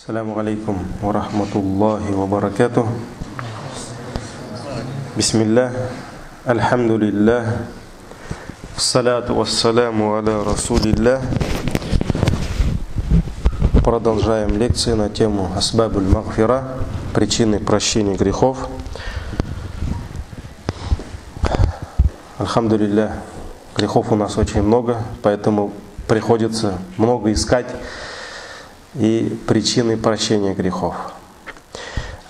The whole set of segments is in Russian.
Ассаламу алейкум ва рахматуллахи ва баракатух. Бисмиллах, альхамдулиллах, ассалату вассаламу аля расулиллах. Продолжаем лекции на тему асбабуль магфира, причины прощения грехов. Альхамдулиллах, грехов у нас очень много, поэтому приходится много искать и причины прощения грехов.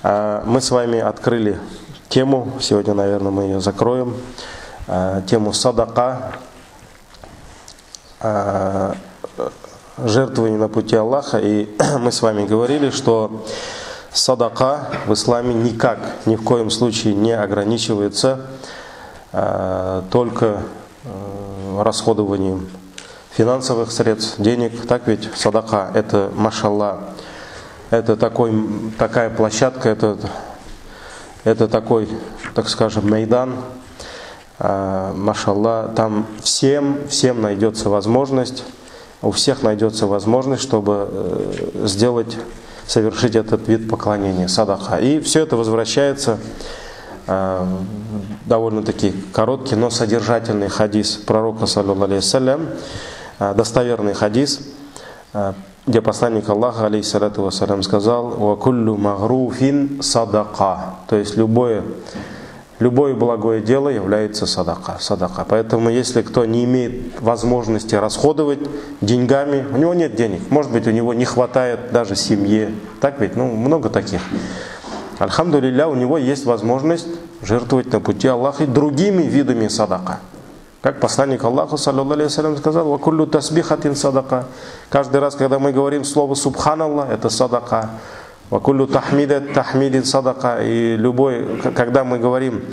Мы с вами открыли тему, сегодня, наверное, мы ее закроем, тему садака, жертвование на пути Аллаха. И мы с вами говорили, что садака в исламе никак, ни в коем случае не ограничивается только расходованием финансовых средств, денег. Так ведь садака — это, машаллах, это такая площадка, это такой, так скажем, майдан, машаллах, там всем найдется возможность, у всех найдется возможность, чтобы совершить этот вид поклонения, садака. И все это возвращается довольно-таки короткий, но содержательный хадис пророка, саллаллаху алейхи вассалям, достоверный хадис, где посланник Аллаха, алейхиссалату вассалям, сказал: «Ва куллю магруфин садака», то есть любое благое дело является садака. Поэтому если кто не имеет возможности расходовать деньгами, у него нет денег, может быть, у него не хватает даже семье, так ведь, много таких. Альхамдулилля, у него есть возможность жертвовать на пути Аллаха другими видами садака. Как посланник Аллаха, саллаллаху алейхи вассалям, сказал: «Ва куллю тасбихатин садака». Каждый раз, когда мы говорим слово «Субханаллах», это садака. «Ва куллю тахмидин садака». И когда мы говорим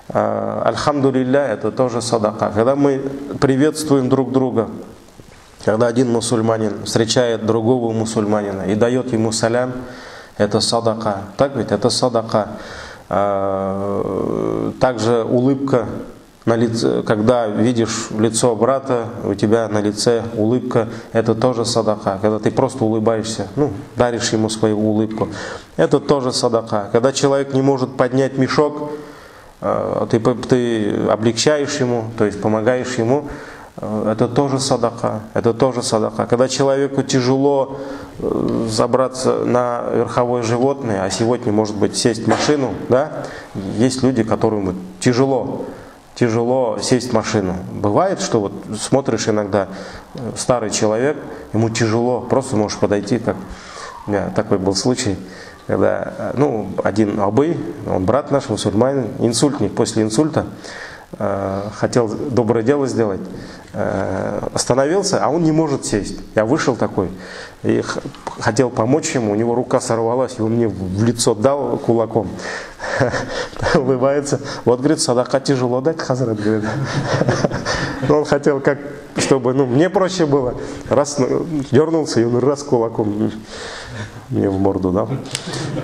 «Альхамдулилля», это тоже садака. Когда мы приветствуем друг друга, когда один мусульманин встречает другого мусульманина и дает ему салям, это садака. Так ведь? Это садака. Также улыбка на лице, когда видишь лицо брата, у тебя на лице улыбка, это тоже садака. Когда ты просто улыбаешься, даришь ему свою улыбку, это тоже садака. Когда человек не может поднять мешок, ты облегчаешь ему, то есть помогаешь ему, это тоже садака. Когда человеку тяжело забраться на верховое животное, а сегодня, может быть, сесть в машину, да? Есть люди, которым тяжело сесть в машину. Бывает, что вот смотришь иногда, старый человек, ему тяжело, просто можешь подойти, как у меня такой был случай, когда один абый, он брат наш, мусульманин, инсультник, после инсульта, хотел доброе дело сделать, остановился, а он не может сесть. Я вышел такой и хотел помочь ему, у него рука сорвалась, и он мне в лицо дал кулаком. Улыбается. Вот, говорит, садака тяжело дать, хазрат, говорит. Он хотел, чтобы мне проще было. Раз дернулся, и он раз кулаком мне в морду дал.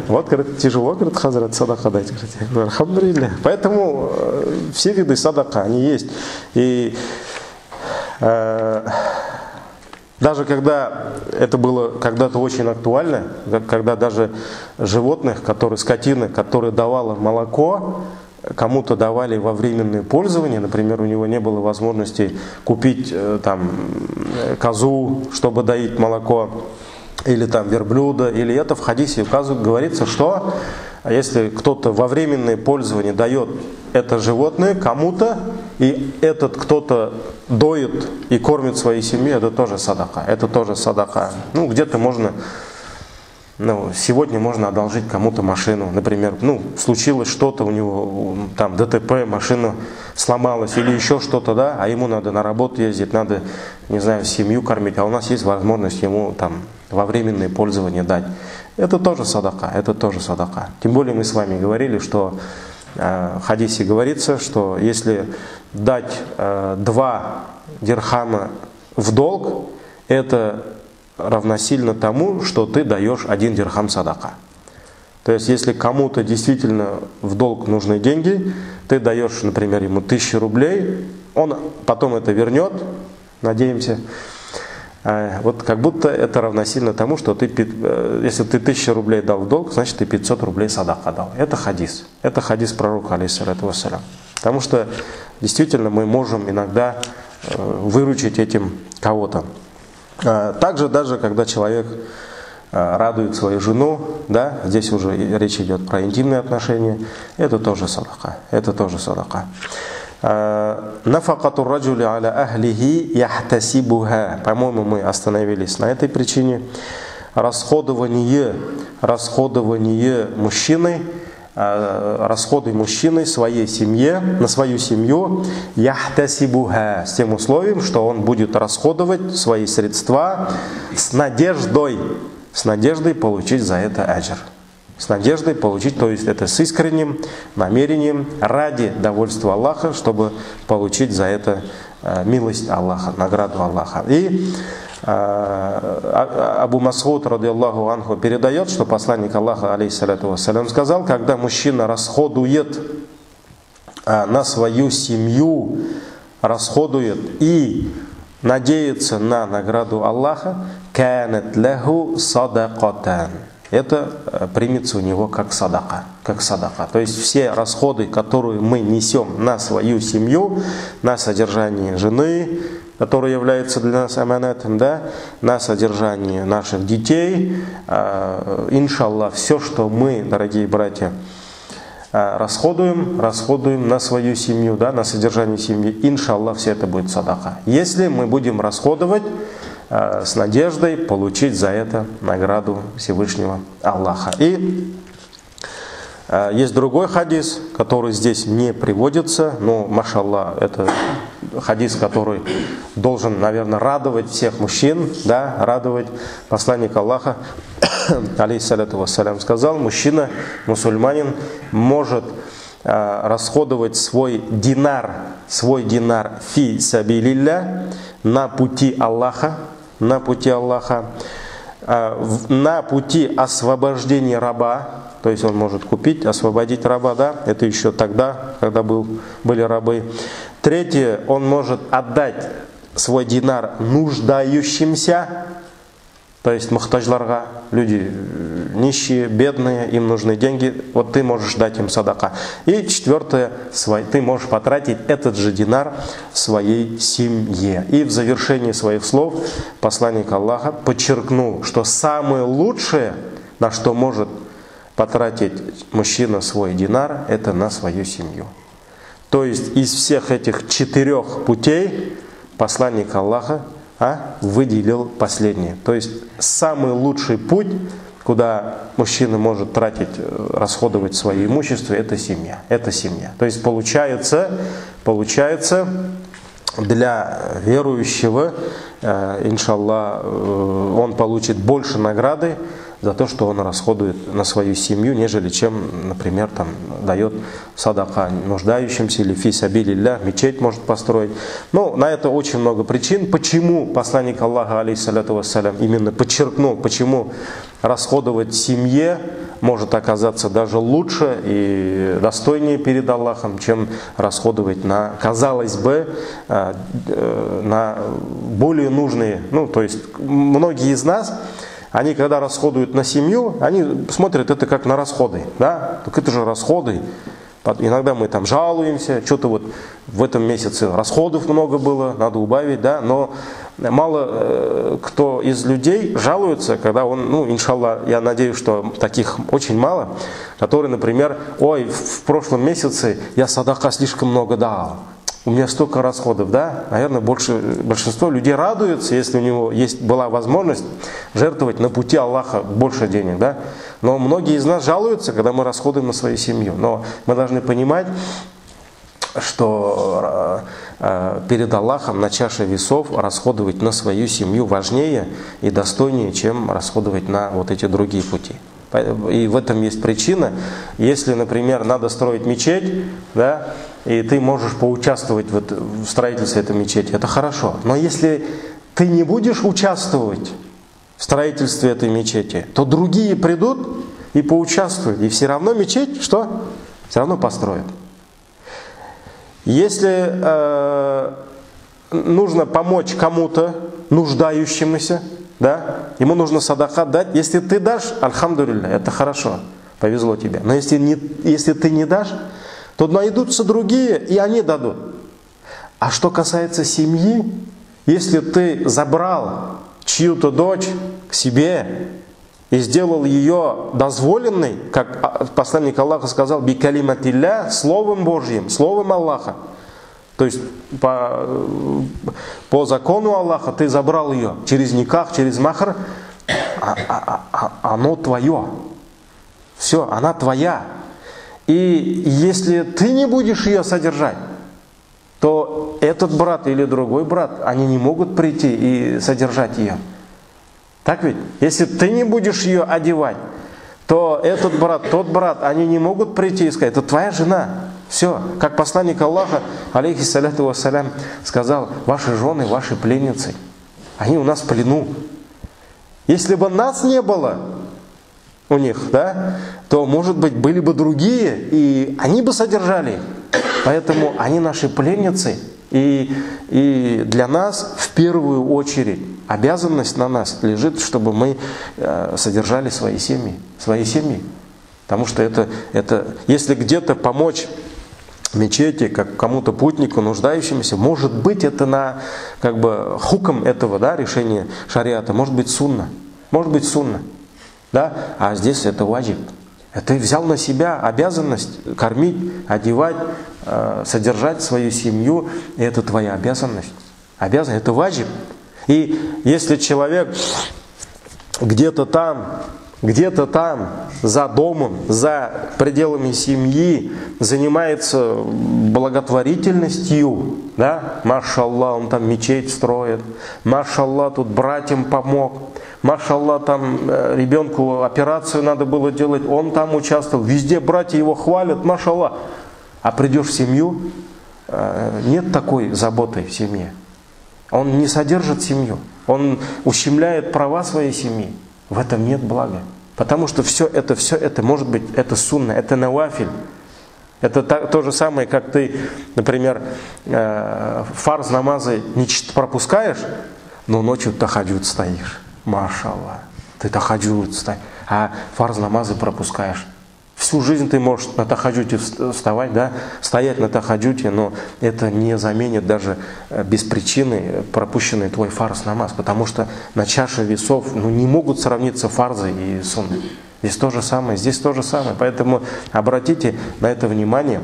Вот, говорит, тяжело, говорит, хазрат, садака дать. Альхамдулилля. Поэтому все виды садака, они есть. И даже когда это было когда-то очень актуально, когда даже животных, скотины, которая давала молоко, кому-то давали во временное пользование, например, у него не было возможности купить козу, чтобы доить молоко, или верблюда, или это в хадисе говорится, что если кто-то во временное пользование дает это животное кому-то, и этот кто-то доит и кормит свою семью, это тоже садака. Где-то можно, сегодня можно одолжить кому-то машину, например, случилось что-то, у него ДТП, машина сломалась или еще что-то, да, а ему надо на работу ездить, надо, не знаю, семью кормить, а у нас есть возможность ему во временное пользование дать. Это тоже садака. Тем более мы с вами говорили, что в хадисе говорится, что если дать 2 дирхама в долг, это равносильно тому, что ты даешь 1 дирхам садака. То есть, если кому-то действительно в долг нужны деньги, ты даешь, например, ему 1000 рублей, он потом это вернет, надеемся, Вот как будто это равносильно тому, что ты, если ты 1000 рублей дал в долг, значит ты 500 рублей садака дал. Это хадис. Это хадис пророка, алейхиссалату вассалям. Потому что действительно мы можем иногда выручить этим кого-то. Также даже когда человек радует свою жену, да, здесь уже речь идет про интимные отношения, это тоже садака. Это тоже садака. Нафакату раджули аля ахлихи яхтасибуха. По-моему, мы остановились на этой причине. Расходы мужчины, расходы мужчины своей семье, на свою семью, яхтасибуха, с тем условием, что он будет расходовать свои средства с надеждой получить за это аджр. С надеждой получить, то есть это с искренним намерением, ради довольства Аллаха, чтобы получить за это милость Аллаха, награду Аллаха. И Абу Мас'уд, радиаллаху анху, передает, что посланник Аллаха, алейхиссалату вассалям, сказал, когда мужчина расходует на свою семью, расходует и надеется на награду Аллаха, канат лаху садакатан. Это примется у него как садака. То есть все расходы, которые мы несем на свою семью, на содержание жены, которая является для нас аманатом, да, на содержание наших детей, иншаллах, все, что мы, дорогие братья, расходуем на свою семью, да, на содержание семьи, иншаллах, все это будет садака. Если мы будем расходовать с надеждой получить за это награду Всевышнего Аллаха. И есть другой хадис, который здесь не приводится, но, машаллах, это хадис, который должен, наверное, радовать всех мужчин, да, радовать. Посланник Аллаха, алейхиссалату вассалям, сказал, мужчина, мусульманин, может расходовать свой динар фи сабилилля, на пути Аллаха, на пути освобождения раба, то есть он может купить, освободить раба, да, это еще тогда, когда были рабы. Третье, он может отдать свой динар нуждающимся, то есть мухтаджларга, люди нищие, бедные, им нужны деньги, вот ты можешь дать им садака. И четвертое, ты можешь потратить этот же динар своей семье. И в завершении своих слов посланник Аллаха подчеркнул, что самое лучшее, на что может потратить мужчина свой динар, это на свою семью. То есть из всех этих 4 путей посланник Аллаха выделил последнее. То есть самый лучший путь, куда мужчина может тратить, расходовать свое имущество, это семья. То есть получается для верующего, иншаллах, он получит больше награды за то, что он расходует на свою семью, нежели чем, например, там, дает садака нуждающимся или фи сабилилля, мечеть может построить. Но на это очень много причин. Почему посланник Аллаха, алейхиссалату вассалям, именно подчеркнул, почему расходовать семье может оказаться даже лучше и достойнее перед Аллахом, чем расходовать на, казалось бы, на более нужные. Ну, то есть многие из нас, они когда расходуют на семью, они смотрят это как на расходы. Да? Так это же расходы. Иногда мы там жалуемся, что-то вот в этом месяце расходов много было, надо убавить, да? Но мало кто из людей жалуется, когда он, ну, иншаллах, я надеюсь, что таких очень мало, которые, например, ой, в прошлом месяце я садака слишком много дал. У меня столько расходов, да? Наверное, большинство людей радуются, если у него была возможность жертвовать на пути Аллаха больше денег, да? Но многие из нас жалуются, когда мы расходуем на свою семью. Но мы должны понимать, что перед Аллахом на чаше весов расходовать на свою семью важнее и достойнее, чем расходовать на вот эти другие пути. И в этом есть причина. Если, например, надо строить мечеть, да, и ты можешь поучаствовать в строительстве этой мечети, это хорошо. Но если ты не будешь участвовать в строительстве этой мечети, то другие придут и поучаствуют. И все равно мечеть, что? Все равно построят. Если нужно помочь кому-то, нуждающемуся, да, ему нужно садака дать. Если ты дашь, альхамдулилля, это хорошо, повезло тебе. Но если ты не дашь, то найдутся другие, и они дадут. А что касается семьи, если ты забрал чью-то дочь к себе и сделал ее дозволенной, как посланник Аллаха сказал, би калиматилля, словом Божьим, словом Аллаха, то есть по закону Аллаха ты забрал ее через никах, через махр, оно твое. Все, она твоя. И если ты не будешь ее содержать, то этот брат или другой брат, они не могут прийти и содержать ее. Так ведь? Если ты не будешь ее одевать, то этот брат, тот брат, они не могут прийти и сказать, это твоя жена. Все, как посланник Аллаха, алейхиссаляту вассалям, сказал, ваши жены, ваши пленницы, они у нас в плену. Если бы нас не было у них, да, то, может быть, были бы другие, и они бы содержали их. Поэтому они наши пленницы, и для нас в первую очередь обязанность на нас лежит, чтобы мы содержали свои семьи. Потому что это если где-то помочь мечети, как кому-то путнику, нуждающемуся, может быть, это на как бы хукм этого, да, решения шариата, может быть сунна, да, а здесь это ваджиб. Ты взял на себя обязанность кормить, одевать, содержать свою семью, и это твоя обязанность. Это ваджиб. И если человек где-то там, за домом, за пределами семьи занимается благотворительностью, да, машаллах, он там мечеть строит, машаллах, тут братьям помог, машаллах, там ребенку операцию надо было делать, он там участвовал, везде братья его хвалят, машаллах. А придешь в семью, нет такой заботы в семье. Он не содержит семью, он ущемляет права своей семьи. В этом нет блага. Потому что все это может быть, это сунна, это навафиль. Это то же самое, как ты, например, фарз намазы не пропускаешь, но ночью тахаджуд стоишь. Машаллах, ты тахаджуд стоишь, а фарз намазы пропускаешь. Всю жизнь ты можешь на тахаджуде вставать, да, стоять на тахаджуде, но это не заменит даже без причины пропущенный твой фарз намаз, потому что на чаше весов не могут сравниться фарзы и сунны. Здесь то же самое, поэтому обратите на это внимание.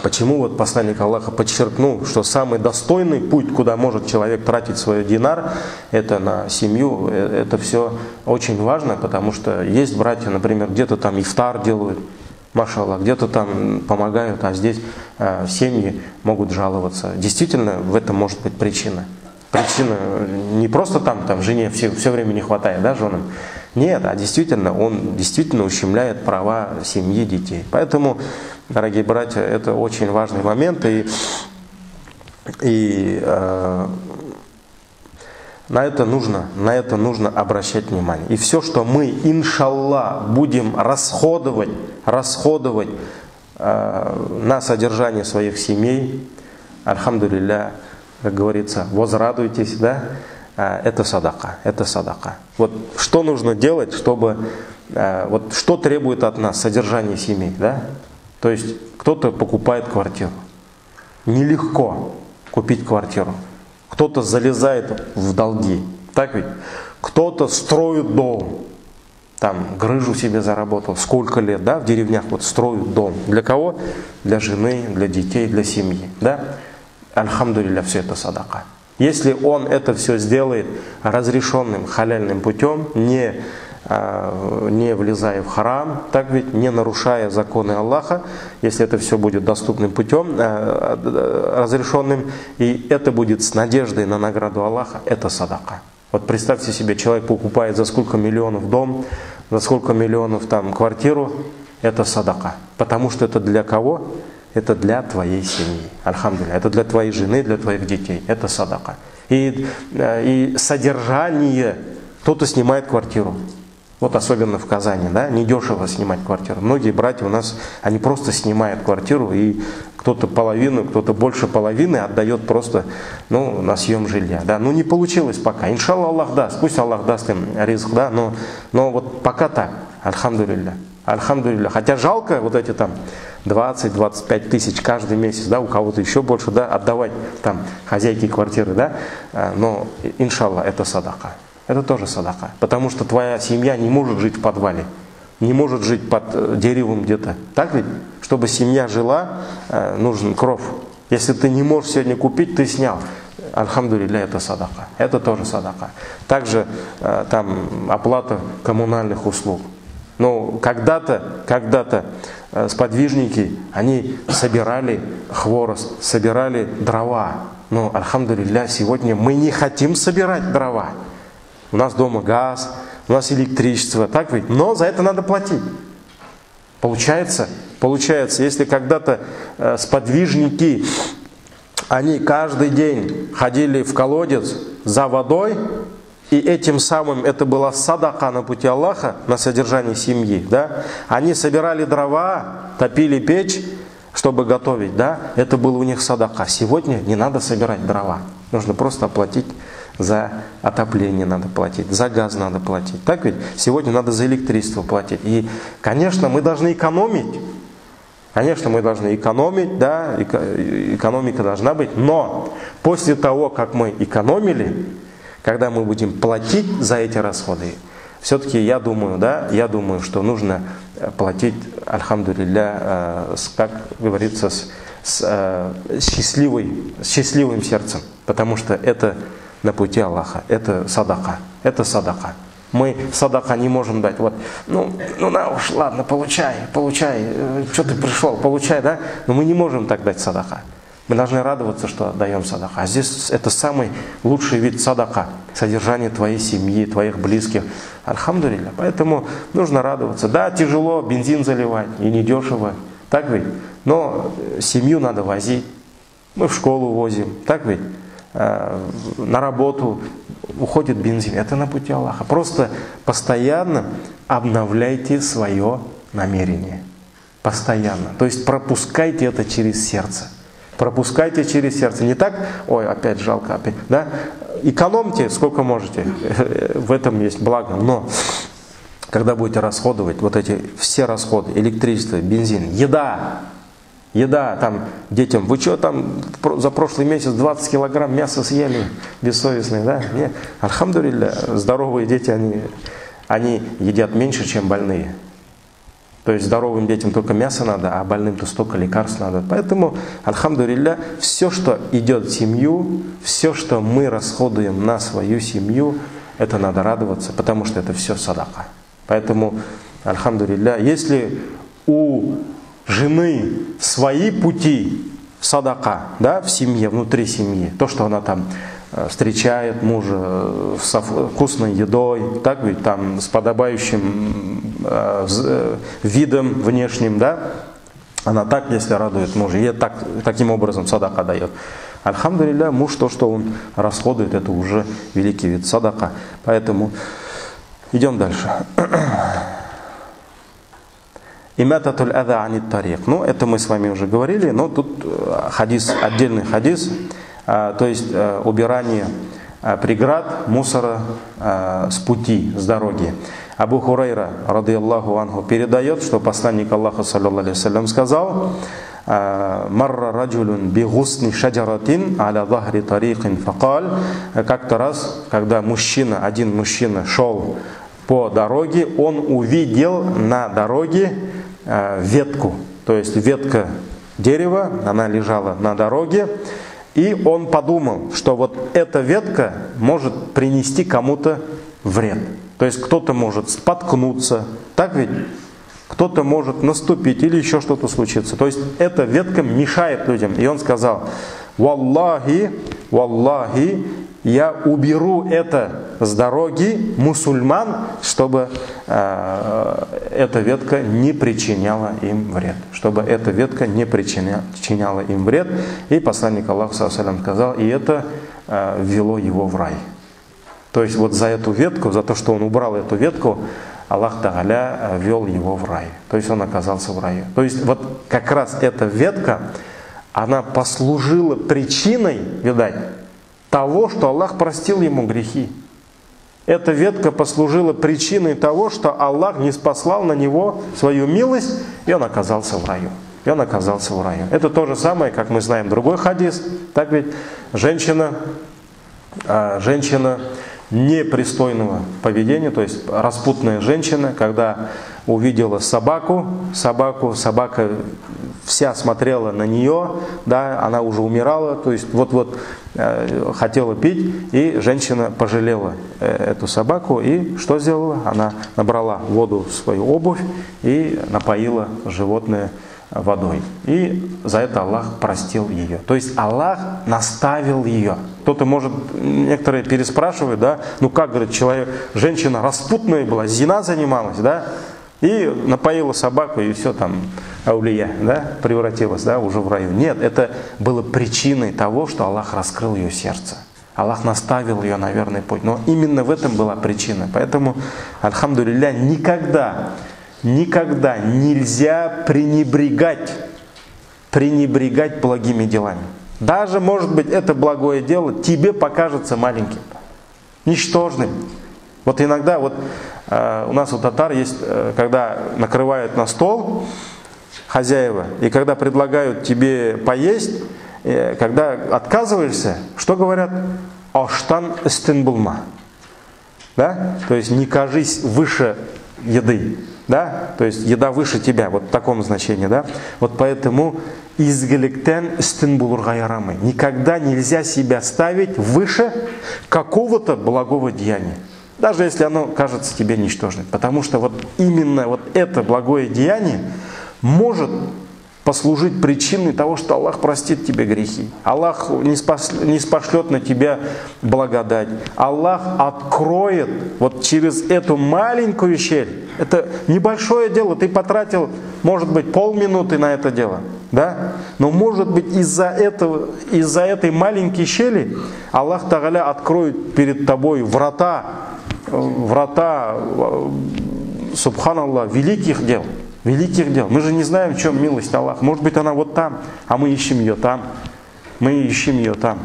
Почему вот посланник Аллаха подчеркнул, что самый достойный путь, куда может человек тратить свой динар, это на семью, это все очень важно, потому что есть братья, например, где-то там ифтар делают, машаллах, где-то там помогают, а здесь семьи могут жаловаться. Действительно, в этом может быть причина. Причина не просто там жене все время не хватает, да, женам. Нет, а действительно, он действительно ущемляет права семьи, детей. Поэтому, дорогие братья, это очень важный момент, и на это нужно обращать внимание. И все, что мы, иншаллах, будем расходовать на содержание своих семей, альхамдулилля, как говорится, возрадуйтесь, да? Это садака. Вот что нужно делать, чтобы, вот что требует от нас содержание семей, да? То есть кто-то покупает квартиру. Нелегко купить квартиру. Кто-то залезает в долги, так ведь? Кто-то строит дом, там грыжу себе заработал, сколько лет, да, в деревнях вот строят дом. Для кого? Для жены, для детей, для семьи, да? Альхамдулилля, все это садака. Если он это все сделает разрешенным халяльным путем, не влезая в харам, так ведь, не нарушая законы Аллаха, если это все будет доступным путем, разрешенным, и это будет с надеждой на награду Аллаха, это садака. Вот представьте себе, человек покупает за сколько миллионов дом, за сколько миллионов там квартиру, это садака. Потому что это для кого? Это для твоей семьи. Альхамдулилля. Это для твоей жены, для твоих детей. Это садака. И содержание. Кто-то снимает квартиру. Вот особенно в Казани, да, недешево снимать квартиру. Многие братья у нас, они просто снимают квартиру, и кто-то половину, кто-то больше половины отдает просто, ну, на съем жилья, да. Ну, не получилось пока. Иншаллах, Аллах даст, пусть Аллах даст им ризк, да, но вот пока так, альхамдулилля. Альхамдулилля. Хотя жалко вот эти там 20-25 тысяч каждый месяц, да, у кого-то еще больше, да, отдавать там хозяйке квартиры, да, но иншаллах, это садака. Это тоже садака. Потому что твоя семья не может жить в подвале, не может жить под деревом где-то. Так ведь? Чтобы семья жила, нужен кров. Если ты не можешь сегодня купить, ты снял. Альхамдулилля, это садака. Это тоже садака. Также там оплата коммунальных услуг. Но когда-то сподвижники, они собирали хворост, собирали дрова. Но, альхамдулилля, сегодня мы не хотим собирать дрова. У нас дома газ, у нас электричество, так ведь? Но за это надо платить. Получается, если когда-то сподвижники, они каждый день ходили в колодец за водой, и этим самым это была садака на пути Аллаха, на содержание семьи, да? Они собирали дрова, топили печь, чтобы готовить, да? Это было у них садака. Сегодня не надо собирать дрова, нужно просто оплатить. За отопление надо платить, за газ надо платить. Так ведь? Сегодня надо за электричество платить. И, конечно, мы должны экономить. Конечно, мы должны экономить, да, экономика должна быть. Но после того, как мы экономили, когда мы будем платить за эти расходы, все-таки я думаю, что нужно платить, альхамдулилля, как говорится, с счастливым сердцем. Потому что это на пути Аллаха. Это садака. Это садака. Мы садака не можем дать. Вот, ну на уж, ладно, получай, что ты пришел, получай, да? Но мы не можем так дать садака. Мы должны радоваться, что отдаем садака. А здесь это самый лучший вид садака. Содержание твоей семьи, твоих близких. Альхамдулилля. Поэтому нужно радоваться. Да, тяжело бензин заливать и недешево. Так ведь? Но семью надо возить. Мы в школу возим. Так ведь? На работу уходит бензин. Это на пути Аллаха. Просто постоянно обновляйте свое намерение. Постоянно. То есть пропускайте это через сердце. Пропускайте через сердце. Не так, ой, опять жалко, опять. Да? Экономьте сколько можете. В этом есть благо. Но когда будете расходовать вот эти все расходы, электричество, бензин, еда, там, детям, вы что там за прошлый месяц 20 килограмм мяса съели, бессовестные, да? Нет, альхамдулилля, здоровые дети, они едят меньше, чем больные. То есть здоровым детям только мясо надо, а больным-то столько лекарств надо. Поэтому, альхамдулилля, все, что идет в семью, все, что мы расходуем на свою семью, это надо радоваться, потому что это все садака. Поэтому, альхамдулилля, если у жены свои пути садака, да, в семье, внутри семьи, то, что она там встречает мужа со вкусной едой, так ведь там с подобающим видом внешним, да, она так, если радует мужа, ей таким образом садака дает. Альхамдулилля, муж, то, что он расходует, это уже великий вид садака. Поэтому идем дальше. Имятатуль ада анит тарик. Ну, это мы с вами уже говорили, но тут хадис, отдельный хадис, то есть убирание преград, мусора с пути, с дороги. Абу Хурайра, радийаллаху анху, передает, что посланник Аллаха, саллаллаху алейхи вассалям, сказал: «Марра раджулун би гусни шаджаратин аля захри тарикин факаль». Как-то раз, когда один мужчина шел по дороге, он увидел на дороге ветку, то есть ветка дерева, она лежала на дороге, и он подумал, что вот эта ветка может принести кому-то вред. То есть кто-то может споткнуться, так ведь? Кто-то может наступить или еще что-то случится. То есть эта ветка мешает людям. И он сказал: «Валлахи, я уберу это с дороги мусульман, чтобы эта ветка не причиняла им вред». Чтобы эта ветка не причиняла им вред. И посланник Аллаха, саллаллаху алейхи ва саллям, сказал, и это ввело его в рай. То есть вот за эту ветку, за то, что он убрал эту ветку, Аллах Тааля вел его в рай. То есть он оказался в раю. То есть вот как раз эта ветка, она послужила причиной, видать, того, что Аллах простил ему грехи. Эта ветка послужила причиной того, что Аллах не спаслал на него свою милость, и он оказался в раю. И он оказался в раю. Это то же самое, как мы знаем другой хадис. Так ведь женщина непристойного поведения, то есть распутная женщина, когда увидела собака вся смотрела на нее, да, она уже умирала, то есть вот-вот хотела пить, и женщина пожалела эту собаку, и что сделала? Она набрала воду в свою обувь и напоила животное водой. И за это Аллах простил ее. То есть Аллах наставил ее. Кто-то может, некоторые переспрашивают, да, ну как, говорит, женщина распутная была, зина занималась, да, и напоила собаку, и все там, аулия, да, превратилась, да, уже в раю. Нет, это было причиной того, что Аллах раскрыл ее сердце. Аллах наставил ее на верный путь. Но именно в этом была причина. Поэтому, альхамдулилля, никогда нельзя пренебрегать благими делами. Даже, может быть, это благое дело тебе покажется маленьким, ничтожным. Вот иногда, у нас у татар есть, когда накрывают на стол хозяева, и когда предлагают тебе поесть, когда отказываешься, что говорят? Аштан истинбулма. Да? То есть не кажись выше еды. Да? То есть еда выше тебя, вот в таком значении. Да? Вот поэтому изгелектен истинбулур гайрамы. Никогда нельзя себя ставить выше какого-то благого деяния. Даже если оно кажется тебе ничтожным. Потому что вот именно вот это благое деяние может послужить причиной того, что Аллах простит тебе грехи. Аллах не спошлет на тебя благодать. Аллах откроет вот через эту маленькую щель. Это небольшое дело. Ты потратил, может быть, полминуты на это дело. Да? Но может быть из-за этой маленькой щели Аллах Тааля откроет перед тобой врата, субханаллах, великих дел. Великих дел. Мы же не знаем, в чем милость Аллаха. Может быть, она вот там, а мы ищем ее там.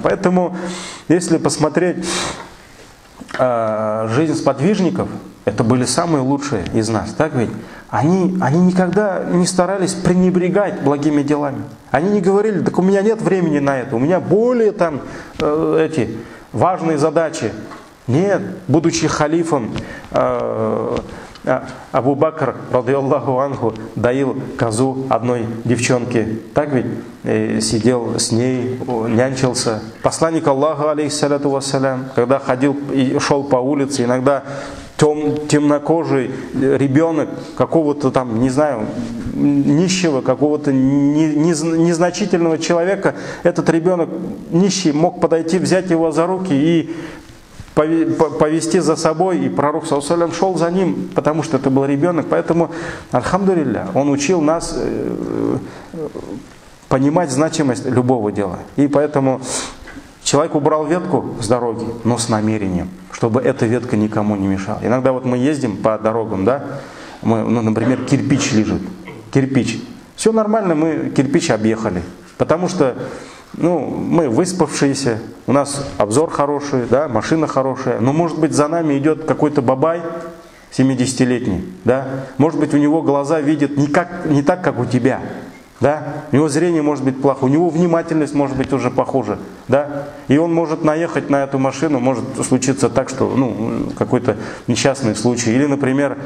Поэтому, если посмотреть жизнь сподвижников, это были самые лучшие из нас. Так ведь? Они никогда не старались пренебрегать благими делами. Они не говорили, так у меня нет времени на это, у меня более важные задачи. Нет, будучи халифом, Абу Бакр, радийаллаху анху, доил козу одной девчонке. Так ведь? Сидел с ней, нянчился. Посланник Аллаха, алейхиссаляту вассалям, когда ходил и шел по улице, иногда темнокожий ребенок какого-то там, не знаю, нищего, какого-то незначительного человека, этот ребенок нищий мог подойти, взять его за руки и повести за собой, и пророк саллаллаху алейхи шел за ним, потому что это был ребенок. Поэтому, альхамдулилля, он учил нас понимать значимость любого дела. И поэтому человек убрал ветку с дороги, но с намерением, чтобы эта ветка никому не мешала. Иногда вот мы ездим по дорогам, да, например, кирпич лежит, кирпич. Все нормально, мы кирпич объехали, потому что мы выспавшиеся, у нас обзор хороший, да, машина хорошая, но может быть за нами идет какой-то бабай 70-летний, да, может быть у него глаза видят не так, как у тебя, да, у него зрение может быть плохо, у него внимательность может быть уже похуже, да, и он может наехать на эту машину, может случиться так, что какой-то несчастный случай, или, например,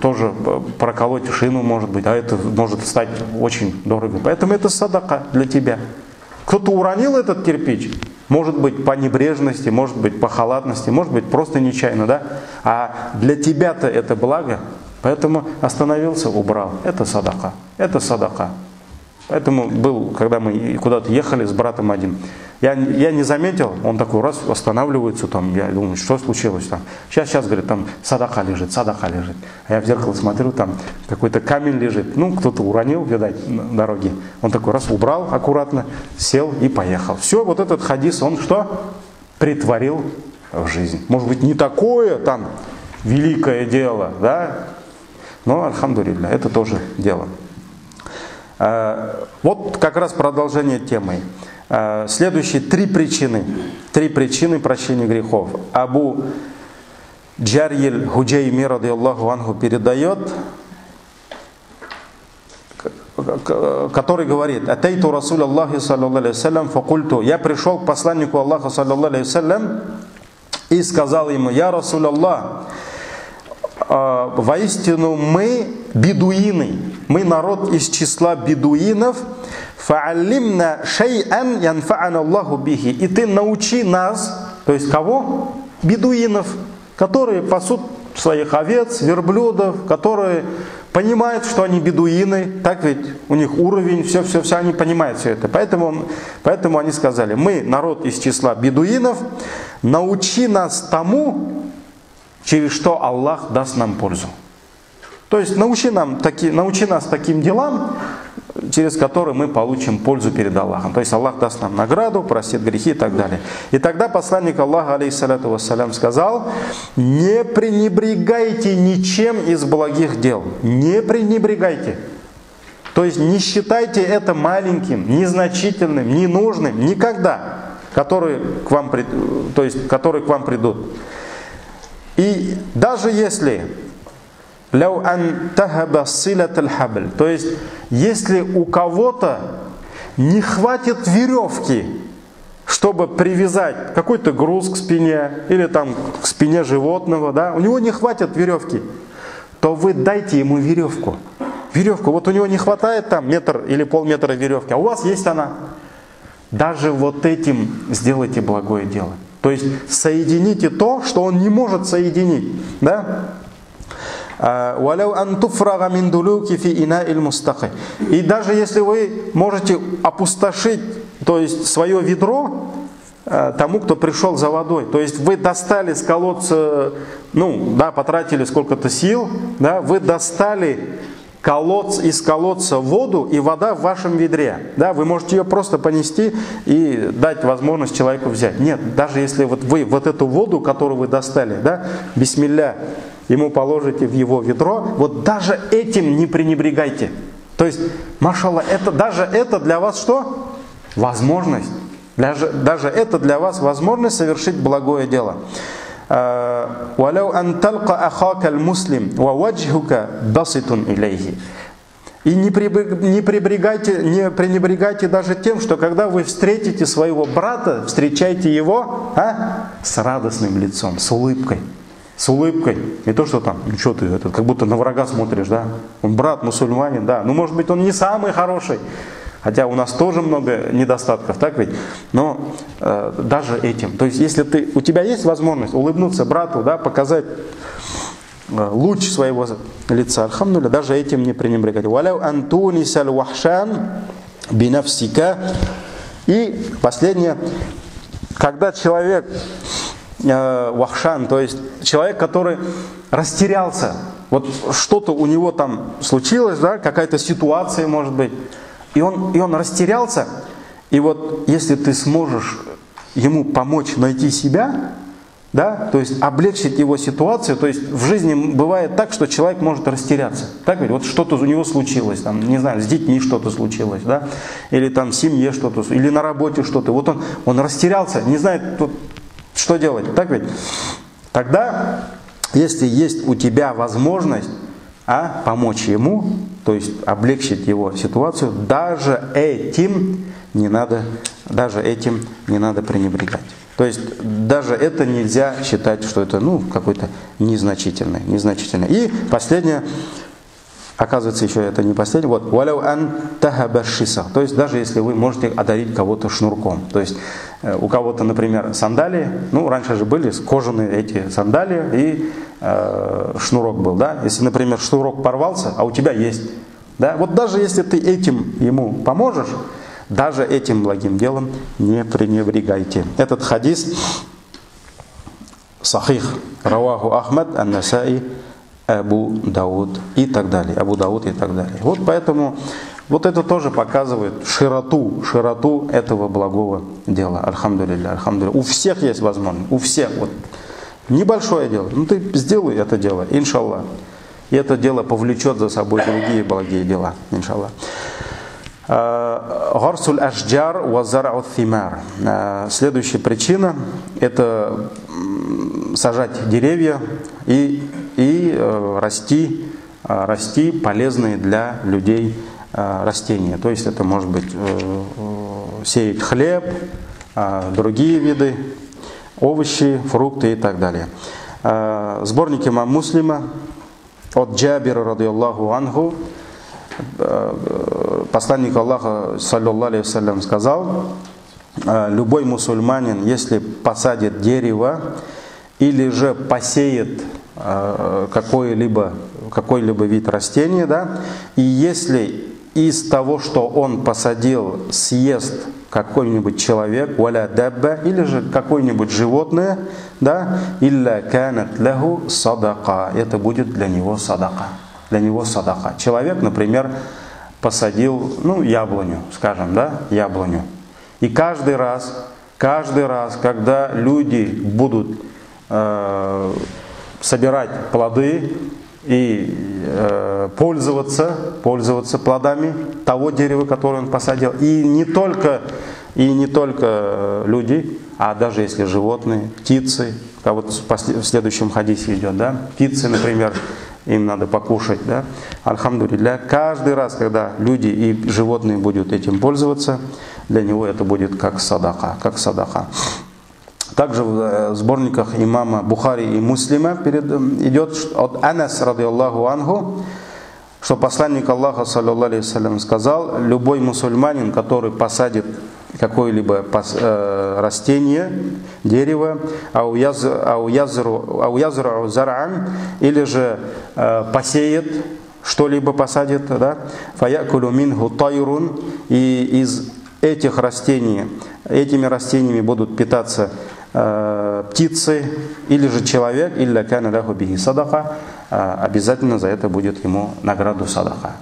тоже проколоть шину, может быть, а это может стать очень дорого. Поэтому это садака для тебя. Кто-то уронил этот кирпич, может быть по небрежности, может быть по халатности, может быть просто нечаянно, да? А для тебя-то это благо, поэтому остановился, убрал. Это садака. Это садака. Поэтому когда мы куда-то ехали с братом один, я не заметил, он такой раз останавливается, там, я думаю, что случилось там. Сейчас, говорит, там садака лежит. А я в зеркало смотрю, там какой-то камень лежит, кто-то уронил, видать, на дороге. Он такой раз убрал аккуратно, сел и поехал. Все, вот этот хадис, он что? Притворил в жизнь. Может быть, не такое там великое дело, да? Но, альхамдулилля, это тоже дело. Вот как раз продолжение темы. Следующие три причины прощения грехов. Абу Джарьиль Худжайми радийаллаху анху передает, который говорит: «Атайту Расуль Аллахи саллаллаху алейхи вассалям факульту». Я пришел к посланнику Аллаха саллаллаху алейхи вассалям и сказал ему: «Я Расуль Аллах, воистину мы бедуины, мы народ из числа бедуинов, фа'аллимна шай'ан янфа'ана Аллаху бихи». И ты научи нас, то есть кого? Бедуинов, которые пасут своих овец, верблюдов, которые понимают, что они бедуины, так ведь у них уровень, все, они понимают все это. Поэтому они сказали: мы народ из числа бедуинов, научи нас тому, через что Аллах даст нам пользу. То есть научи нас таким делам, через которые мы получим пользу перед Аллахом. То есть Аллах даст нам награду, простит грехи и так далее. И тогда посланник Аллаха, алейхиссалату вассалям, сказал: не пренебрегайте ничем из благих дел. Не пренебрегайте. То есть не считайте это маленьким, незначительным, ненужным никогда, которые к вам придут. И даже если то есть, если у кого-то не хватит веревки, чтобы привязать какой-то груз к спине или там к спине животного, да, у него не хватит веревки, то вы дайте ему веревку. Вот у него не хватает там метр или полметра веревки, а у вас есть она. Даже вот этим сделайте благое дело. То есть соедините то, что он не может соединить, да? И даже если вы можете опустошить, то есть свое ведро тому, кто пришел за водой, то есть вы достали с колодца, потратили сколько-то сил, да, вы достали из колодца воду, и вода в вашем ведре, да, вы можете ее просто понести и дать возможность человеку взять. Нет, даже если вы эту воду, которую вы достали, да, бисмилля, ему положите в его ведро, вот даже этим не пренебрегайте. То есть, машаллах, даже это для вас что? Возможность. Даже это для вас возможность совершить благое дело. И не пренебрегайте даже тем, что когда вы встретите своего брата, встречайте его с радостным лицом, с улыбкой. С улыбкой. Не то, что там, что ты, как будто на врага смотришь, да? Он брат, мусульманин, да. Может быть, он не самый хороший. Хотя у нас тоже много недостатков, так ведь? Но даже этим. То есть, если у тебя есть возможность улыбнуться брату, да, показать луч своего лица, альхамдулилля, даже этим не пренебрегать. И последнее. Когда человек вахшан, то есть человек, который растерялся, вот что-то у него там случилось, да, какая-то ситуация может быть, и он растерялся, и вот если ты сможешь ему помочь найти себя, да, то есть облегчить его ситуацию, то есть в жизни бывает так, что человек может растеряться, так ведь, вот что-то у него случилось, там, не знаю, с детьми что-то случилось, да, или там в семье что-то, или на работе что-то, вот он растерялся, не знает, что делать, так ведь? Тогда, если есть у тебя возможность помочь ему, то есть облегчить его ситуацию, даже этим не надо пренебрегать. То есть даже это нельзя считать, что это какой-то незначительный. И последнее, оказывается, еще это не последнее. Вот, то есть даже если вы можете одарить кого-то шнурком. То есть у кого-то, например, сандалии, раньше же были кожаные эти сандалии и шнурок был, да. Если, например, шнурок порвался, а у тебя есть, да, вот даже если ты этим ему поможешь, даже этим благим делом не пренебрегайте. Этот хадис сахих, раваху Ахмад, ан-Насаи, Абу Дауд и так далее. Вот поэтому вот это тоже показывает широту этого благого дела. Альхамдулилля. У всех есть возможность. У всех. Вот. Небольшое дело. Ну ты сделай это дело, иншаллах. И это дело повлечет за собой другие благие дела, иншаллах. Гарсуль ашджар ва зар'у thimar. Следующая причина – это сажать деревья и расти полезные для людей растения. То есть это может быть сеять хлеб, другие виды, овощи, фрукты и так далее. Сборник имама Муслима от Джабира радийаллаху анху, посланник Аллаха саллаллаху алейхи вассалям сказал: любой мусульманин, если посадит дерево или же посеет какой-либо вид растения, да, и если из того, что он посадил, съест какой-нибудь человек, валя дабба, или же какое-нибудь животное, да, илля канат лаху садака, это будет для него садака. Для него садака. Человек, например, посадил, яблоню, скажем, да, яблоню. И каждый раз, когда люди будут собирать плоды и пользоваться плодами того дерева, которое он посадил, и не только люди, а даже если животные, птицы, как вот в следующем хадисе идет, да, птицы, например, им надо покушать, да. Альхамдулилля, каждый раз, когда люди и животные будут этим пользоваться, для него это будет как садака, Также в сборниках имама Бухари и Муслима идет от Анас радийаллаху анху, что посланник Аллаха саллаллаху алейхи вассалям сказал: любой мусульманин, который посадит какое-либо растение, дерево, ауязру зар'ан, или же посеет что-либо, посадит, да, фаякулу минху тайрун, и из этими растениями будут питаться птицы или же человек, илля кана лаху бихи садака, обязательно за это будет ему награду садака.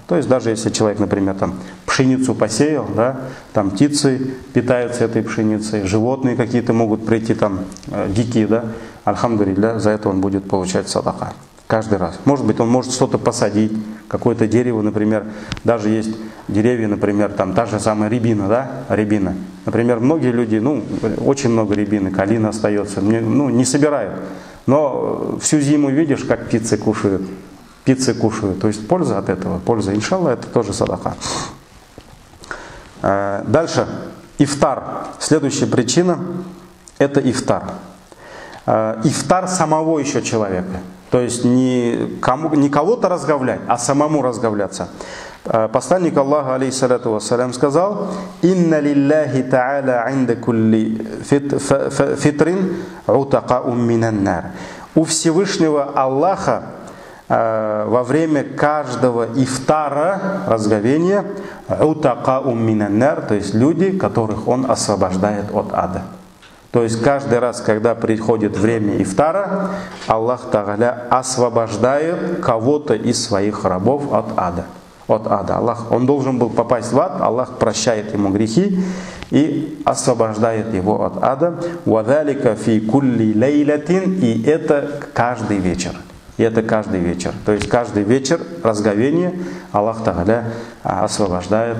То есть даже если человек, например, там пшеницу посеял, да, там птицы питаются этой пшеницей, животные какие-то могут прийти там дикие, да, альхамдулилля, за это он будет получать садака. Каждый раз. Может быть, он может что-то посадить, какое-то дерево, например. Даже есть деревья, например, там та же самая рябина, да, рябина. Например, многие люди, очень много рябины, калина остается, не собирают. Но всю зиму видишь, как птицы кушают. То есть польза от этого, иншаллах, это тоже садака. Дальше, ифтар. Следующая причина – это ифтар. Ифтар самого еще человека. То есть не кого-то разговлять, а самому разговляться. Посланник Аллаха, алейхиссалату вассалям, сказал: «Инна лилляхи та'аля инда кулли фитрин утакаум минаннар». У Всевышнего Аллаха во время каждого ифтара, разговения, утакаум минаннар, то есть люди, которых Он освобождает от ада. То есть каждый раз, когда приходит время ифтара, Аллах Тааля освобождает кого-то из своих рабов от ада. Он должен был попасть в ад, Аллах прощает ему грехи и освобождает его от ада. وَذَلِكَ فِي كُلِّ لَيْلَةٍ, и это каждый вечер. То есть каждый вечер разговения Аллах Тааля освобождает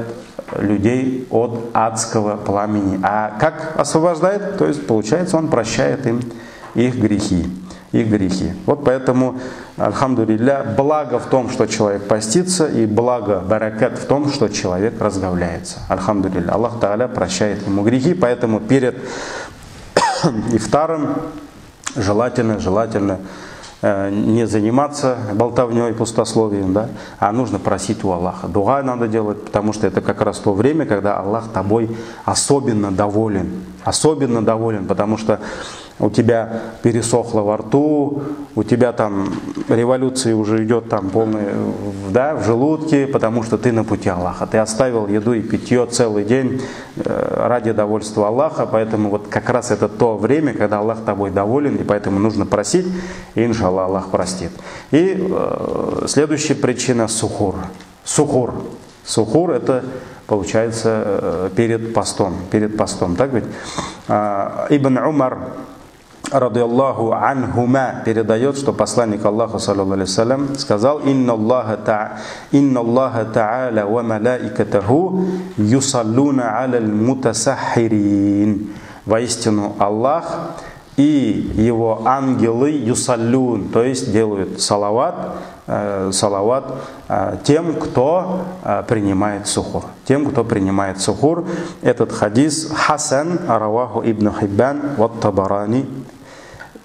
людей от адского пламени. А как освобождает? То есть, получается, Он прощает им их грехи. Вот поэтому, альхамдулилля, благо в том, что человек постится, и благо, баракат в том, что человек разговляется. Альхамдулилля, Аллах Тааля прощает ему грехи, поэтому перед ифтаром желательно не заниматься болтовней, пустословием, да, а нужно просить у Аллаха. Дуа надо делать, потому что это как раз то время, когда Аллах тобой особенно доволен, потому что у тебя пересохло во рту, у тебя там революция уже идет там полная, да, в желудке, потому что ты на пути Аллаха. Ты оставил еду и питье целый день ради довольства Аллаха, поэтому вот как раз это то время, когда Аллах тобой доволен, и поэтому нужно просить, и иншаллах Аллах простит. И следующая причина — сухур. Сухур — это получается перед постом, так ведь? Ибн Умар радиаллаху анхума передает, что посланник Аллаха, саллаллаху алейхи вассалям, сказал: «Инна Аллаха та'аля ва малаикатаху юсаллуна аля мутасаххирин». Воистину Аллах и его ангелы юсаллюн, то есть делают салават тем, кто принимает сухур. Тем, кто принимает сухур. Этот хадис хасан раваху ибн Хиббан ва табарани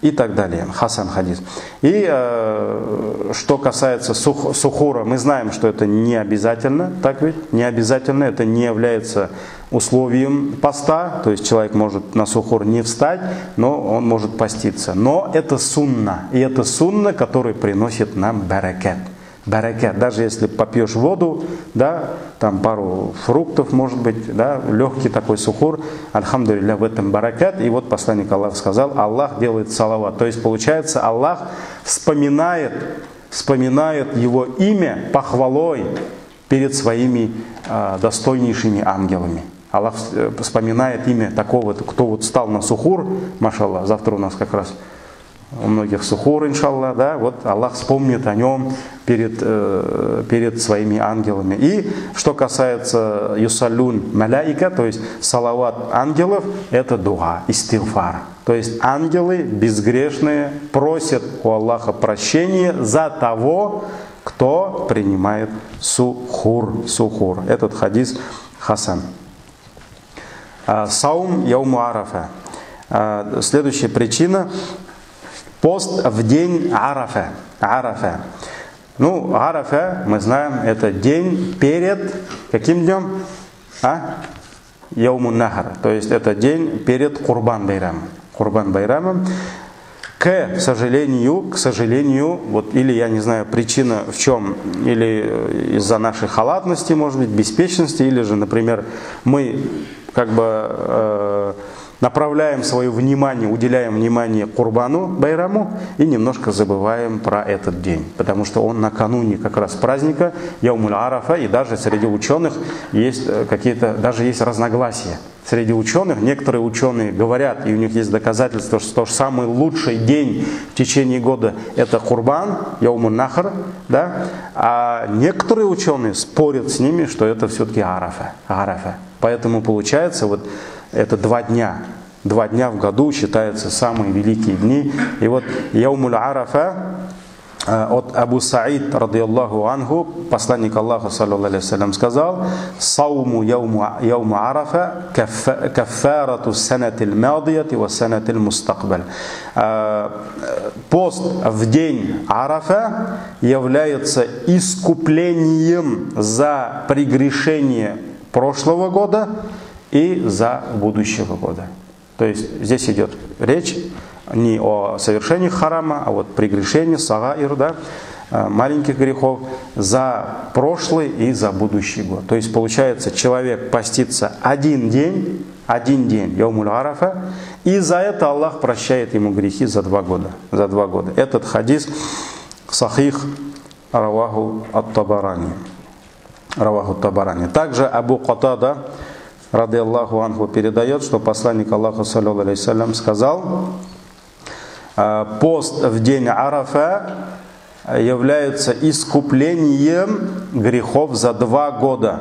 и так далее. Хасан хадис. И что касается сухура, мы знаем, что это не обязательно, так ведь? Не обязательно, это не является условием поста, то есть человек может на сухур не встать, но он может поститься. Но это сунна, и это сунна, который приносит нам баракат. Баракат. Даже если попьешь воду, да, там пару фруктов, может быть, да, легкий такой сухур, альхамдулилля, в этом баракат. И вот посланник Аллаха сказал: Аллах делает салават. То есть получается, Аллах вспоминает его имя похвалой перед своими достойнейшими ангелами. Аллах вспоминает имя такого, кто вот стал на сухур, машаллах, завтра у нас как раз у многих сухур, иншаллах, да, вот Аллах вспомнит о нем перед своими ангелами. И что касается юсаллюн маляика, то есть салават ангелов, это дуа, истигфар. То есть ангелы безгрешные просят у Аллаха прощения за того, кто принимает сухур. Этот хадис хасан. Саум яуму арафа. Следующая причина — пост в день Арафа. Ну, Арафа, мы знаем, это день перед каким днем? Яумун Нахар. То есть это день перед Курбан Байрамом. К сожалению, вот, или я не знаю, причина в чем, или из-за нашей халатности, может быть, беспечности, или же, например, мы как бы направляем свое внимание, уделяем внимание Курбану Байраму и немножко забываем про этот день, потому что он накануне как раз праздника Яумуль Арафа, и даже среди ученых есть даже есть разногласия. Среди ученых, некоторые ученые говорят, и у них есть доказательства, что самый лучший день в течение года это Курбан, Яумун Нахр, да? А некоторые ученые спорят с ними, что это все-таки Арафа. Поэтому получается, вот это 2 дня. 2 дня в году считаются самые великие дни. И вот Яумуль Арафа от Абу Саид, радиаллаху анху, посланник Аллаха, саллаллаху алейхи вассалям, сказал: «Сауму яуму арафа каффарату санатил мадияти ва санатил мустакбаль». Пост в день Арафа является искуплением за прегрешение прошлого года и за будущего года. То есть здесь идет речь не о совершении харама, а вот прегрешении, сагаир, да, маленьких грехов за прошлый и за будущий год. То есть получается, человек постится один день, Яумуль Арафа, и за это Аллах прощает ему грехи за 2 года. Этот хадис сахих раваху ат-Табарани. Также Абу Катада, радиаллаху анху, передает, что посланник Аллаха, саллаллаху алейхи вассалям, сказал: пост в день Арафа является искуплением грехов за 2 года,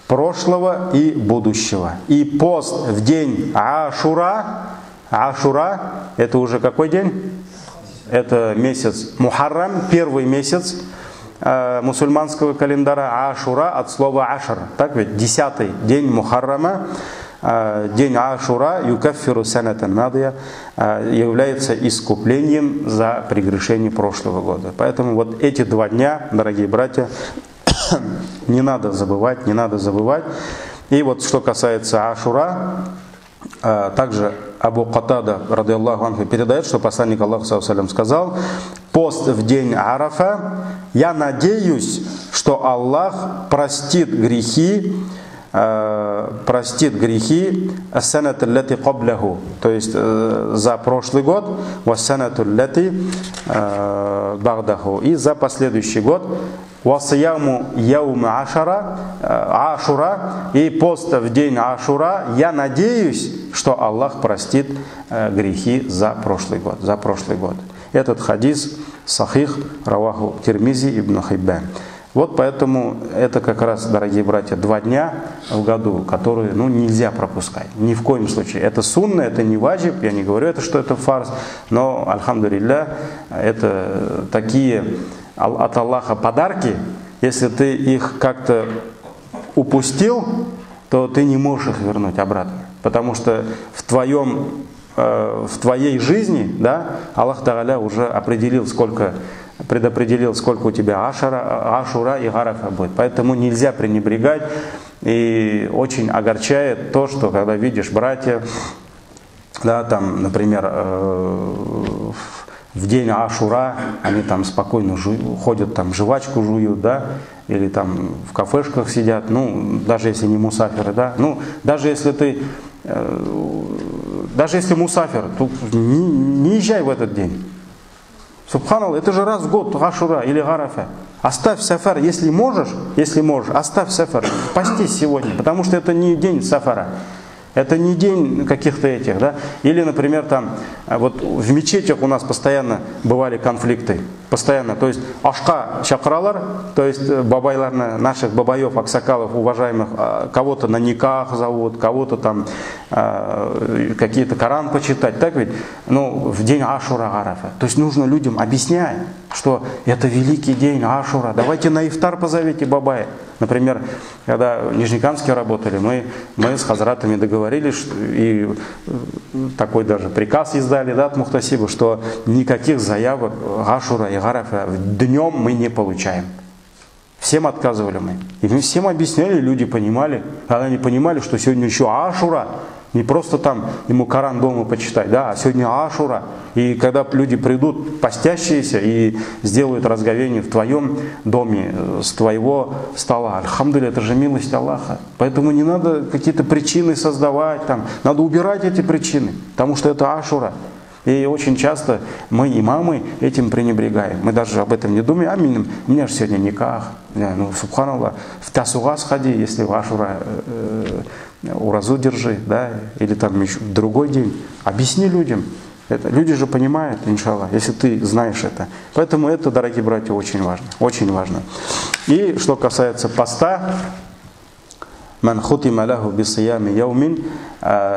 прошлого и будущего. И пост в день Ашура, это уже какой день? Это месяц Мухаррам, 1-й месяц мусульманского календаря. Ашура от слова ашр, так ведь 10-й день Мухаррама, день Ашура, юкаффиру санатан мадия, является искуплением за прегрешение прошлого года. Поэтому вот эти 2 дня, дорогие братья, не надо забывать. И вот что касается Ашура, также Абу Катада, радиаллаху анху, передает, что посланник Аллаха, саллаллаху алейхи вассалям, сказал: пост в день Арафа, я надеюсь, что Аллах простит грехи санат аллати кабляху, то есть за прошлый год, ва санат аллати багдаху, и за последующий год, васияму яума ашура, и пост в день Ашура, я надеюсь, что Аллах простит грехи за прошлый год. Этот хадис сахих раваху Тирмизи ибн Хиббан. Вот поэтому это как раз, дорогие братья, 2 дня в году, которые нельзя пропускать. Ни в коем случае. Это сунна, это не ваджиб, я не говорю, что это фарз, но, альхамдулилля, это такие от Аллаха подарки. Если ты их как-то упустил, то ты не можешь их вернуть обратно. Потому что в твоей жизни, да, Аллах Тааля уже предопределил, сколько у тебя Ашура и Арафа будет. Поэтому нельзя пренебрегать. И очень огорчает то, что когда видишь братья, да, там, например, в день Ашура они там спокойно ходят, там жвачку жуют, да, или там в кафешках сидят, даже если не мусафиры, да, даже если мусафир, то не езжай в этот день. Субханаллах, это же раз в год Ашура или Арафа. Оставь сафар, если можешь, оставь сафар, постись сегодня, потому что это не день сафара. Это не день каких-то этих, да? Или, например, там, вот в мечетях у нас постоянно бывали конфликты. Постоянно. То есть, ашка чакралар, то есть бабайларны, наших бабаев, аксакалов, уважаемых, кого-то на никах зовут, кого-то там какие-то Коран почитать. Так ведь? В день Ашура Арафа. То есть, нужно людям объяснять, что это великий день Ашура. Давайте на ифтар позовите бабая. Например, когда в Нижнекамске работали, мы с хазратами договорились, и такой даже приказ издали, да, от Мухтасиба, что никаких заявок Ашура и Арафа днем мы не получаем. Всем отказывали мы. И мы всем объясняли, люди понимали. Когда они понимали, что сегодня еще Ашура, не просто там ему Коран дома почитать, да, а сегодня Ашура. И когда люди придут постящиеся и сделают разговение в твоем доме, с твоего стола, альхамдулилля, это же милость Аллаха. Поэтому не надо какие-то причины создавать, там, надо убирать эти причины, потому что это Ашура. И очень часто мы, имамы, этим пренебрегаем. Мы даже об этом не думаем. У меня же сегодня никах. Субханаллах, в Тасуга сходи, если в Ашура уразу держи, да, или там еще в другой день. Объясни людям. Люди же понимают, иншаллах, если ты знаешь это. Поэтому это, дорогие братья, очень важно. Очень важно. И что касается поста,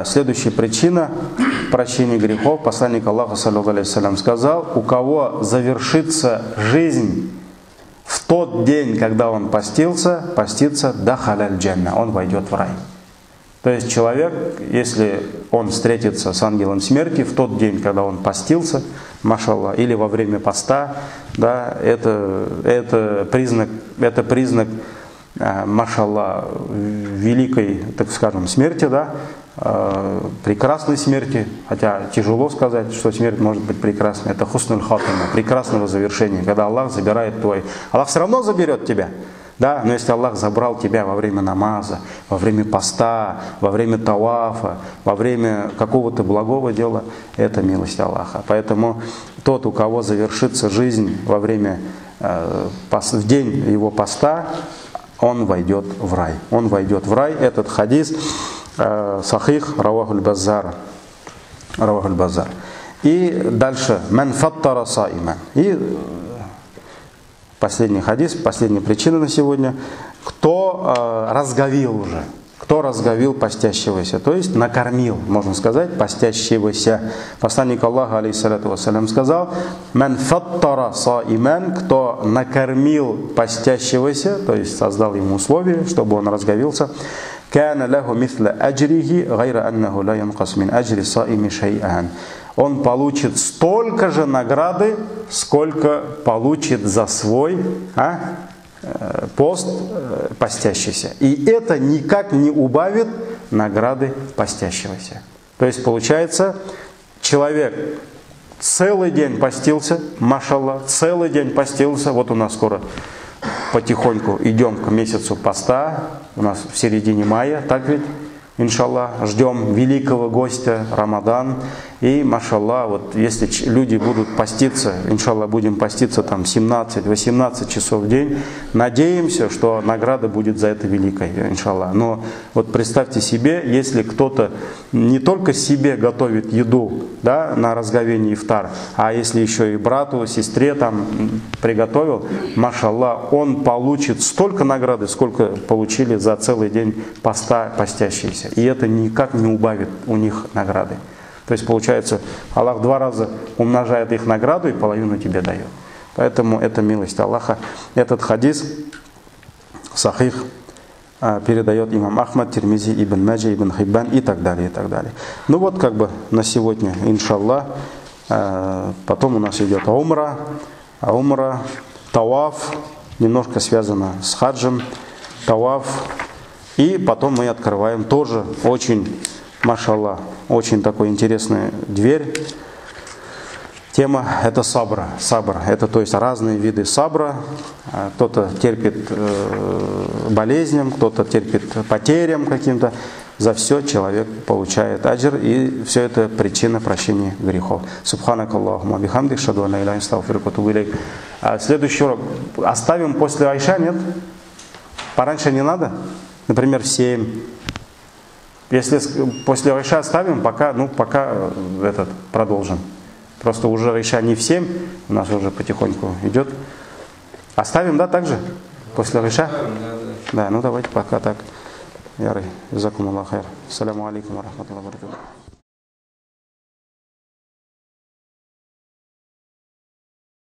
следующая причина прощения грехов, посланник Аллаха саллаллаху алейхи вассалям сказал: у кого завершится жизнь в тот день, когда он постится дахаляль джанна, он войдет в рай. То есть человек, если он встретится с ангелом смерти в тот день, когда он постился, машаллах, или во время поста, да, это признак машаллах, великой, так скажем, смерти, да, прекрасной смерти, хотя тяжело сказать, что смерть может быть прекрасной, это хуснуль хатима, прекрасного завершения, когда Аллах забирает твой, Аллах все равно заберет тебя, да, но если Аллах забрал тебя во время намаза, во время поста, во время тавафа, во время какого-то благого дела, это милость Аллаха. Поэтому тот, у кого завершится жизнь во время, в день его поста, он войдет в рай. Он войдет в рай. Этот хадис сахих равахуль базар. И дальше ман фаттара саиман. И последний хадис, последняя причина на сегодня. Кто разговил уже? Кто разговил постящегося? То есть накормил, можно сказать, постящегося. Посланник Аллаха, алейхиссалату вассалям, сказал: ман фаттара саиман, кто накормил постящегося, то есть создал ему условия, чтобы он разговился, кана лаху мисла аджрихи, гайра аннаху ла янкас мин аджри саими шай'ан. Он получит столько же награды, сколько получит за свой пост постящийся. И это никак не убавит награды постящегося. То есть получается, человек целый день постился, машаллах, целый день постился. Вот у нас скоро потихоньку идем к месяцу поста, у нас в середине мая, так ведь? Иншаллах, ждем великого гостя Рамадан. И, машаллах, вот если люди будут поститься, иншаллах, будем поститься там 17-18 часов в день, надеемся, что награда будет за это великой, иншаллах. Но вот представьте себе, если кто-то не только себе готовит еду, да, на разговение ифтар, а если еще и брату, сестре там приготовил, машаллах, он получит столько награды, сколько получили за целый день поста постящиеся. И это никак не убавит у них награды. То есть получается, Аллах 2 раза умножает их награду и половину тебе дает. Поэтому это милость Аллаха. Этот хадис сахих передает имам Ахмад, Тирмизи, Ибн Маджа, Ибн Хиббан и так далее, и так далее. Ну вот как бы на сегодня, иншаллах. Потом у нас идет умра, таваф, немножко связано с хаджем, таваф. И потом мы открываем тоже очень, машаллах, очень такой интересная дверь. Тема – это сабра. Сабр – это то есть разные виды сабра. Кто-то терпит болезням, кто-то терпит потерям каким-то. За все человек получает аджр, и все это причина прощения грехов. Субханак Аллахума бихамдик, шаду ан ла иляха илля анта, астагфирука ва атубу илейк. Следующий урок оставим после айша, нет? Пораньше не надо? Например, в 7. Если после айша оставим, пока продолжим. Просто уже айша не в 7, у нас уже потихоньку идет. Оставим, да, также? После айша? Да, ну давайте пока так. Ярый, джазакум Аллах хайр. Ассаляму алейкум ва рахматуллахи ва баракатуху.